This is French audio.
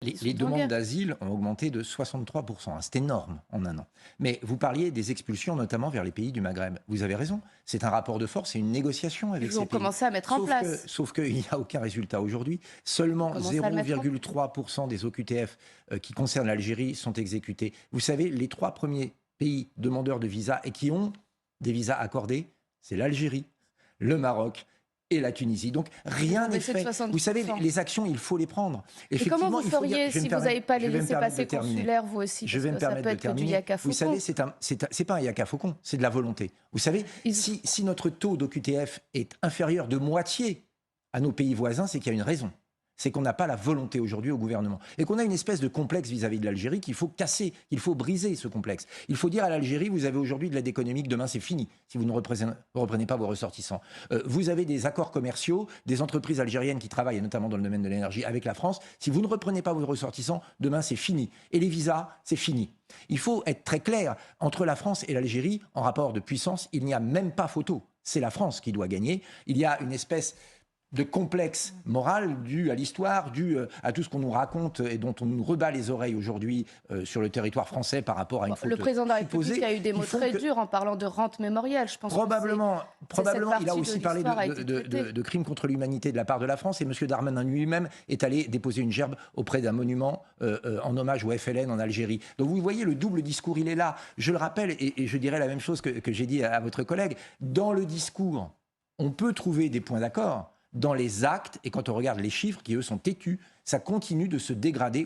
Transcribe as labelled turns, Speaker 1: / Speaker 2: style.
Speaker 1: Les demandes d'asile ont augmenté de 63%. C'est énorme en un an. Mais vous parliez des expulsions, notamment vers les pays du Maghreb. Vous avez raison. C'est un rapport de force, c'est une négociation avec
Speaker 2: Ils
Speaker 1: ces
Speaker 2: ont
Speaker 1: pays.
Speaker 2: commencé à mettre en place.
Speaker 1: Sauf qu'il n'y a aucun résultat aujourd'hui. Seulement 0,3% des OQTF qui concernent l'Algérie sont exécutés. Vous savez, les 3 premiers pays demandeurs de visa et qui ont des visas accordés, c'est l'Algérie, le Maroc et la Tunisie. Donc rien n'est fait. Vous savez, les actions, il faut les prendre.
Speaker 2: Et comment vous feriez si vous n'avez pas les laissez-passer consulaires, vous aussi,
Speaker 1: je vais me permettre de terminer. Vous savez, c'est pas un yaka faucon, c'est de la volonté. Vous savez, si notre taux d'OQTF est inférieur de moitié à nos pays voisins, c'est qu'il y a une raison. C'est qu'on n'a pas la volonté aujourd'hui au gouvernement. Et qu'on a une espèce de complexe vis-à-vis de l'Algérie qu'il faut casser, qu'il faut briser ce complexe. Il faut dire à l'Algérie, vous avez aujourd'hui de l'aide économique, demain c'est fini, si vous ne reprenez pas vos ressortissants. Vous avez des accords commerciaux, des entreprises algériennes qui travaillent, notamment dans le domaine de l'énergie, avec la France. Si vous ne reprenez pas vos ressortissants, demain c'est fini. Et les visas, c'est fini. Il faut être très clair, entre la France et l'Algérie, en rapport de puissance, il n'y a même pas photo. C'est la France qui doit gagner. Il y a une espèce de complexe moral dû à l'histoire, dû à tout ce qu'on nous raconte et dont on nous rebat les oreilles aujourd'hui sur le territoire français par rapport à une faute supposée.
Speaker 2: Le président de la République a eu des mots très durs en parlant de rente mémorielle, je pense.
Speaker 1: Probablement, il a aussi parlé de crimes contre l'humanité de la part de la France et M. Darmanin lui-même est allé déposer une gerbe auprès d'un monument en hommage au FLN en Algérie. Donc vous voyez, le double discours, il est là. Je le rappelle et je dirais la même chose que j'ai dit à votre collègue. Dans le discours, on peut trouver des points d'accord. Dans les actes, et quand on regarde les chiffres qui, eux, sont têtus, ça continue de se dégrader.